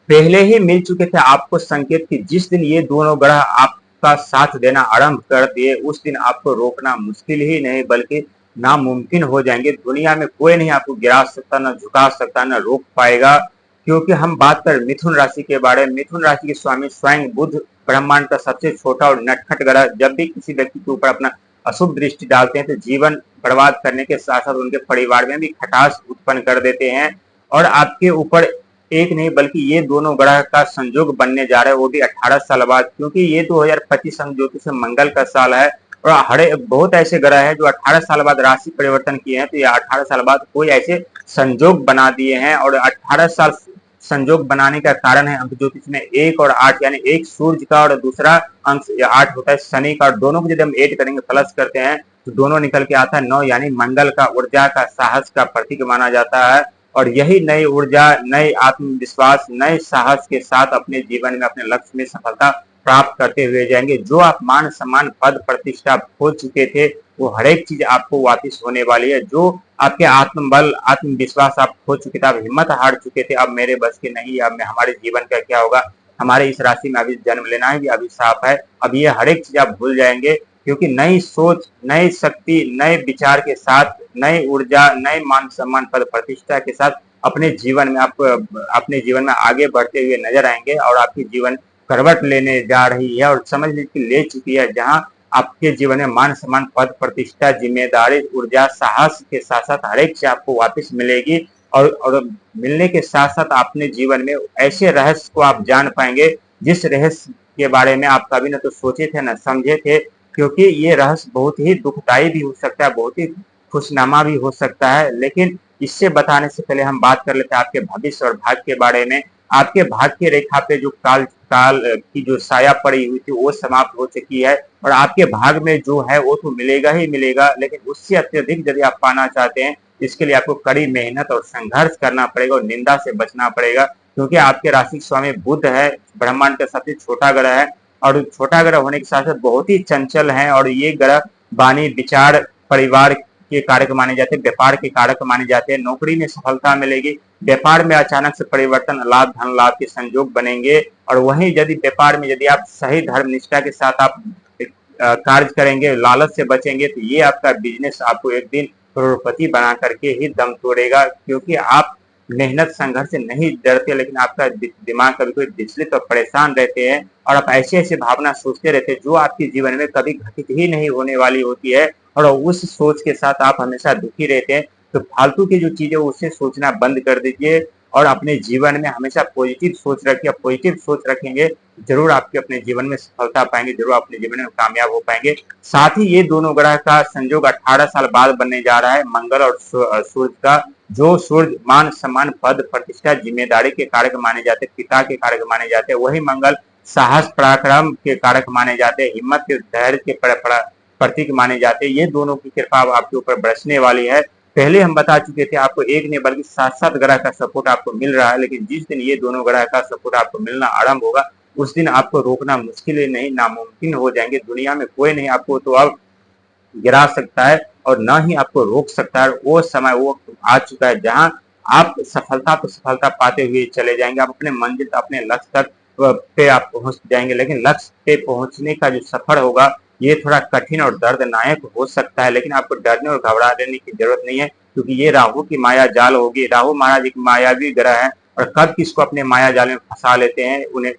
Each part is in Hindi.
पहले ही मिल चुके थे आपको संकेत कि जिस दिन ये दोनों ग्रह आपका साथ देना आरंभ कर दिए, उस दिन आपको रोकना मुश्किल ही नहीं बल्कि नामुमकिन हो जाएंगे। दुनिया में कोई नहीं आपको गिरा सकता, न झुका सकता, न रोक पाएगा। क्योंकि हम बात कर मिथुन राशि के बारे में, मिथुन राशि के स्वामी स्वयं बुध, ब्रह्मांड का सबसे छोटा और नटखट ग्रह, जब भी किसी व्यक्ति के ऊपर अपना अशुभ दृष्टि डालते हैं तो जीवन बर्बाद करने के साथ साथ उनके परिवार में भी खटास उत्पन्न कर देते हैं। और आपके ऊपर एक नहीं बल्कि ये दोनों ग्रह का संयोग बनने जा रहा है, वो भी 18 साल बाद, क्योंकि ये 2025 अंक ज्योतिष से मंगल का साल है। और हरे बहुत ऐसे ग्रह हैं जो 18 साल बाद राशि परिवर्तन किए हैं, तो ये 18 साल बाद कोई ऐसे संयोग बना दिए हैं। और 18 साल संयोग बनाने का कारण है अंक ज्योतिष में 1 और 8, यानी एक सूर्य का और दूसरा अंक 8 होता है शनि का, और दोनों को यदि हम ऐड करेंगे प्लस करते हैं तो दोनों निकल के आता है 9, यानी मंगल का, ऊर्जा का, साहस का प्रतीक माना जाता है। और यही नई ऊर्जा, नए आत्मविश्वास, नए साहस के साथ अपने जीवन में अपने लक्ष्य में सफलता प्राप्त करते हुए जाएंगे। जो आप मान सम्मान पद प्रतिष्ठा खो चुके थे वो हर एक चीज आपको वापस होने वाली है। जो आपके आत्मबल आत्मविश्वास आप खो चुके थे, आप हिम्मत हार चुके थे, अब मेरे बस की नहीं, अब हमारे जीवन का क्या होगा, हमारे इस राशि में अभी जन्म लेना है, ये अभिशाप है, अब ये हर एक चीज आप भूल जाएंगे। क्योंकि नई सोच, नई शक्ति, नए विचार के साथ, नई ऊर्जा, नए मान सम्मान पद प्रतिष्ठा के साथ अपने जीवन में आप अपने जीवन में आगे बढ़ते हुए नजर आएंगे। और आपकी जीवन करवट लेने जा रही है और समझ लीजिए ले चुकी है, जहां आपके जीवन में मान सम्मान पद प्रतिष्ठा जिम्मेदारी ऊर्जा साहस के साथ साथ हर एक चीज आपको वापस मिलेगी। और मिलने के साथ साथ अपने जीवन में ऐसे रहस्य को आप जान पाएंगे जिस रहस्य के बारे में आप कभी न तो सोचे थे न समझे थे। क्योंकि ये रहस्य बहुत ही दुखदायी भी हो सकता है, बहुत ही खुशनामा भी हो सकता है। लेकिन इससे बताने से पहले हम बात कर लेते हैं आपके भविष्य और भाग्य के बारे में। आपके भाग्य रेखा पे जो काल काल की जो साया पड़ी हुई थी वो समाप्त हो चुकी है, और आपके भाग में जो है वो तो मिलेगा ही मिलेगा, लेकिन उससे अत्यधिक यदि आप पाना चाहते हैं इसके लिए आपको कड़ी मेहनत और संघर्ष करना पड़ेगा और निंदा से बचना पड़ेगा। क्योंकि आपके राशि स्वामी बुध है, ब्रह्मांड का सबसे छोटा ग्रह है, और छोटा ग्रह होने के साथ साथ बहुत ही चंचल है। और ये ग्रह वाणी विचार परिवार के कारक माने जाते हैं, व्यापार के कारक माने जाते हैं। नौकरी में सफलता मिलेगी, व्यापार में अचानक से परिवर्तन, लाभ धन लाभ के संयोग बनेंगे। और वहीं यदि व्यापार में यदि आप सही धर्म निष्ठा के साथ आप कार्य करेंगे, लालच से बचेंगे, तो ये आपका बिजनेस आपको एक दिन करोड़पति बना करके ही दम तोड़ेगा। क्योंकि आप मेहनत संघर्ष से नहीं डरते, लेकिन आपका दिमाग कभी कभी विचलित और परेशान रहते हैं, और आप ऐसे ऐसे भावना सोचते रहते हैं जो आपके जीवन में कभी घटित ही नहीं होने वाली होती है। और उस सोच के साथ आप हमेशा दुखी रहते हैं। तो फालतू की जो चीजें उससे सोचना बंद कर दीजिए और अपने जीवन में हमेशा पॉजिटिव सोच रखिए। पॉजिटिव सोच रखेंगे जरूर आपके अपने जीवन में सफलता पाएंगे, जरूर अपने जीवन में कामयाब हो पाएंगे। साथ ही ये दोनों ग्रह का संयोग 18 साल बाद बनने जा रहा है, मंगल और सूर्य का। जो सूर्य मान सम्मान पद प्रतिष्ठा जिम्मेदारी के कारक माने जाते, पिता के कारक माने जाते, वही मंगल साहस पराक्रम के कारक माने जाते, हिम्मत के धैर्य के प्रतीक माने जाते। ये दोनों की कृपा आपके ऊपर बरसने वाली है। पहले हम बता चुके थे आपको एक नहीं बल्कि 7-7 ग्रह का सपोर्ट आपको मिल रहा है, लेकिन जिस दिन ये दोनों ग्रह का सपोर्ट आपको मिलना आरंभ होगा उस दिन आपको रोकना मुश्किल ही नहीं नामुमकिन हो जाएंगे। दुनिया में कोई नहीं आपको तो अब गिरा सकता है और ना ही आपको रोक सकता है। वो समय वो आ चुका है जहां आप सफलता पर सफलता पाते हुए चले जाएंगे। आप अपने मंजिल अपने लक्ष्य तक पे आप पहुंच जाएंगे, लेकिन लक्ष्य पे पहुंचने का जो सफर होगा ये थोड़ा कठिन और दर्दनायक हो सकता है। लेकिन आपको डरने और घबराने की जरूरत नहीं है, क्योंकि ये राहु की माया जाल होगी। राहु महाराज एक मायावी ग्रह है, और कब किसको अपने माया जाल में फंसा लेते हैं उन्हें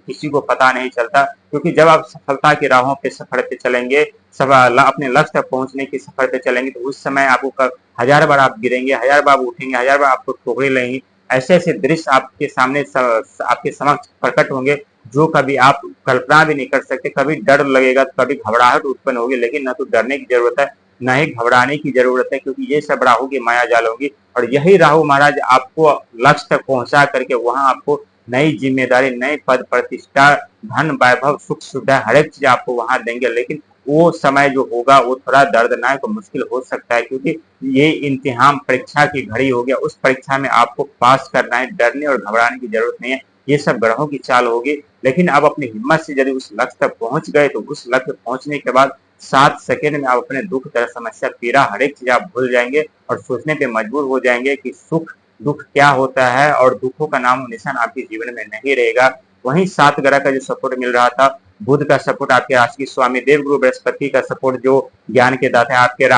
किसी को पता नहीं चलता। क्योंकि जब आप सफलता की राहों पे सफर पे चलेंगे, सब अपने लक्ष्य तक पहुंचने की सफर पे चलेंगे, तो उस समय आपको 1000 बार आप गिरेंगे, 1000 बार उठेंगे, 1000 बार आपको ठोकरें लगेंगी। ऐसे ऐसे दृश्य आपके सामने आपके समक्ष प्रकट होंगे जो कभी आप कल्पना भी नहीं कर सकते। कभी डर लगेगा, कभी घबराहट उत्पन्न होगी, लेकिन न तो डरने की जरूरत है न ही घबराने की जरूरत है, क्योंकि ये सब राहु की माया जाल होगी। और यही राहु महाराज आपको लक्ष्य तक पहुंचा करके वहां आपको नई जिम्मेदारी, नए पद प्रतिष्ठा, धन वैभव सुख सुविधा हर एक चीज आपको वहां देंगे। लेकिन वो समय जो होगा वो थोड़ा दर्दनाक और मुश्किल हो सकता है, क्योंकि ये इम्तिहान परीक्षा की घड़ी हो गया। उस परीक्षा में आपको पास करना है, डरने और घबराने की जरूरत नहीं है। ये सब ग्रहों की चाल होगी। लेकिन अब अपनी हिम्मत से यदि उस लक्ष्य तक पहुंच गए तो उस लक्ष्य पहुंचने के बाद 7 सेकेंड में आप अपने दुख दर्द समस्या पीड़ा हर एक चीज आप भूल जाएंगे और सोचने पे मजबूर हो जाएंगे कि सुख दुख क्या होता है और दुखों का नाम निशान आपके जीवन में नहीं रहेगा। वहीं 7 ग्रह का जो सपोर्ट मिल रहा था, बुध का सपोर्ट, आपके राशि के स्वामी देवगुरु बृहस्पति का सपोर्ट जो ज्ञान के दाता है, आपके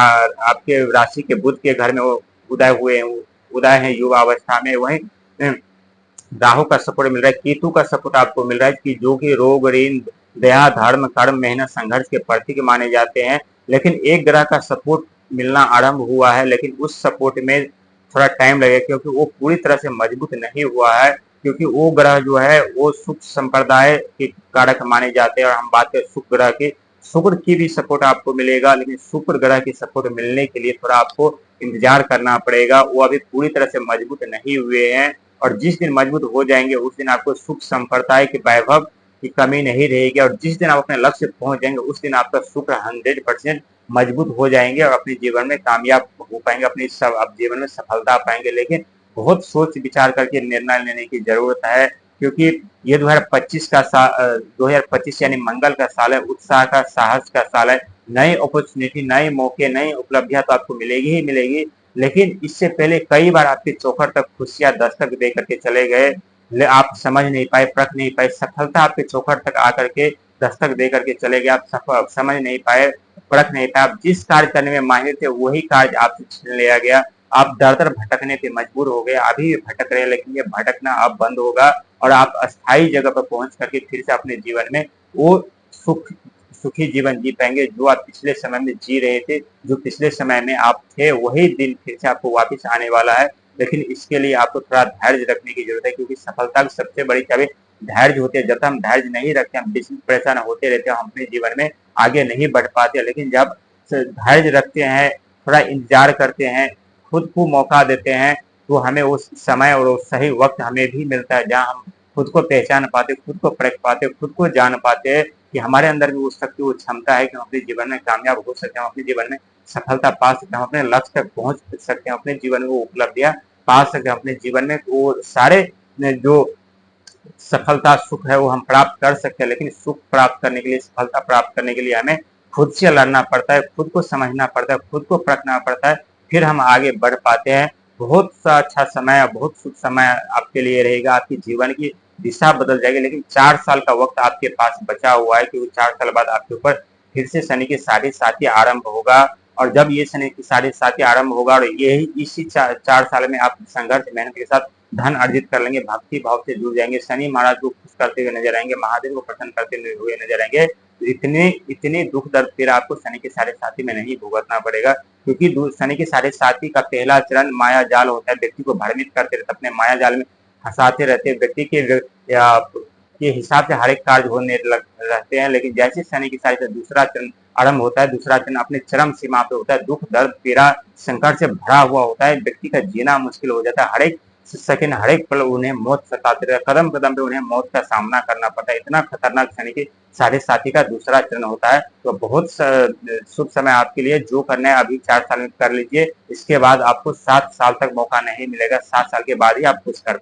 राशि के बुध के घर में वो उदय हुए हैं, उदय है युवा अवस्था में। वहीं राहु का सपोर्ट मिल रहा है, केतु का सपोर्ट आपको मिल रहा है कि जो कि रोग, ऋण, दया, धर्म, कर्म, मेहनत, संघर्ष के प्रतीक माने जाते हैं। लेकिन एक ग्रह का सपोर्ट मिलना आरंभ हुआ है, लेकिन उस सपोर्ट में थोड़ा टाइम लगेगा क्योंकि वो पूरी तरह से मजबूत नहीं हुआ है, क्योंकि वो ग्रह जो है वो शुक्र संप्रदाय के कारक माने जाते हैं। और हम बात करें शुक्र ग्रह की, शुक्र की भी सपोर्ट आपको मिलेगा, लेकिन शुक्र ग्रह की सपोर्ट मिलने के लिए थोड़ा आपको इंतजार करना पड़ेगा। वो अभी पूरी तरह से मजबूत नहीं हुए हैं, और जिस दिन मजबूत हो जाएंगे उस दिन आपको सुख संप्रदाय के वैभव की कमी नहीं रहेगी। और जिस दिन आप अपने लक्ष्य पहुंच जाएंगे उस दिन आपका शुक्र 100% मजबूत हो जाएंगे और अपने जीवन में कामयाब हो पाएंगे, अपनी आप जीवन में सफलता पाएंगे। लेकिन बहुत सोच विचार करके निर्णय लेने की जरूरत है, क्योंकि ये 2025 यानी मंगल का साल है, उत्साह का, साहस का साल है। नई अपॉर्चुनिटी, नए मौके, नई उपलब्धियां तो आपको मिलेगी ही मिलेगी, लेकिन इससे पहले कई बार आपके चौखट तक खुशियां दस्तक दे करके चले गए, आप समझ नहीं पाए, परख नहीं पाए। सफलता आपके चौखट तक आकर के दस्तक दे करके चले गए, आप समझ नहीं पाए, परख नहीं पाए। आप जिस कार्य करने में माहिर थे वही कार्य आपसे छीन लिया गया। आप दर दर भटकने पे मजबूर हो गए, अभी भी भटक रहे, लेकिन ये भटकना अब बंद होगा और आप अस्थायी जगह पर पहुंच करके फिर से अपने जीवन में वो सुखी जीवन जी पाएंगे जो आप पिछले समय में जी रहे थे। जो पिछले समय में आप थे वही दिन फिर से आपको वापस आने वाला है, लेकिन इसके लिए आपको थोड़ा धैर्य रखने की जरूरत है, क्योंकि सफलता की सबसे बड़ी चाबी धैर्य होती है। जब तक हम धैर्य नहीं रखते, हम परेशान होते रहते हैं, हम अपने जीवन में आगे नहीं बढ़ पाते। लेकिन जब धैर्य रखते हैं, थोड़ा इंतजार करते हैं, खुद को मौका देते हैं, तो हमें उस समय और उस सही वक्त हमें भी मिलता है जहाँ हम खुद को पहचान पाते, खुद को परख पाते, खुद को जान पाते हैं कि हमारे अंदर भी उस शक्ति, वो क्षमता है कि हम अपने जीवन में कामयाब हो सकते हैं, हम अपने जीवन में सफलता पा सकते हैं, हम अपने लक्ष्य तक पहुंच सकते हैं, अपने जीवन में वो उपलब्धियां पा सकते हैं, अपने जीवन में वो सारे जो सफलता, सुख है वो हम प्राप्त कर सकते हैं। लेकिन सुख प्राप्त करने के लिए, सफलता प्राप्त करने के लिए हमें खुद से लड़ना पड़ता है, खुद को समझना पड़ता है, खुद को परखना पड़ता है, फिर हम आगे बढ़ पाते हैं। बहुत सा अच्छा समय, बहुत शुभ समय आपके लिए रहेगा, आपकी जीवन की दिशा बदल जाएगी। लेकिन 4 साल का वक्त आपके पास बचा हुआ है, क्योंकि 4 साल बाद आपके ऊपर फिर से शनि की साढ़े साथी आरंभ होगा। और जब ये शनि की साढ़े साथी आरंभ होगा और यही इसी 4 साल में आप संघर्ष, मेहनत के साथ धन अर्जित कर लेंगे, भक्ति भाव से जुड़ जाएंगे, शनि महाराज को खुश करते हुए नजर आएंगे, महादेव को प्रसन्न करते हुए नजर आएंगे। इतने इतने दुख दर्द फिर आपको शनि के साढ़े साथी में नहीं भुगतना पड़ेगा, क्योंकि शनि के साढ़े साथी का पहला चरण माया जाल होता है, व्यक्ति को भ्रमित करते रहते, अपने माया जाल में फंसाते रहते, व्यक्ति के हिसाब से हर एक कार्य होने रहते हैं। लेकिन जैसे शनि की साढ़े दूसरा चरण आरंभ होता है, दूसरा चरण अपने चरम सीमा पे होता है, दुख दर्द पीड़ा संकट से भरा हुआ होता है, व्यक्ति का जीना मुश्किल हो जाता है, हर एक सेकंड, हर एक पल उन्हें मौत सताते रहे, कदम कदम पे उन्हें मौत का सामना करना पड़ता है। इतना खतरनाक शनि के साढ़े साथी का दूसरा चरण होता है। तो बहुत शुभ समय आपके लिए, जो करना है अभी 4 साल में कर लीजिए, इसके बाद आपको 7 साल तक मौका नहीं मिलेगा, 7 साल के बाद ही आप कुछ कर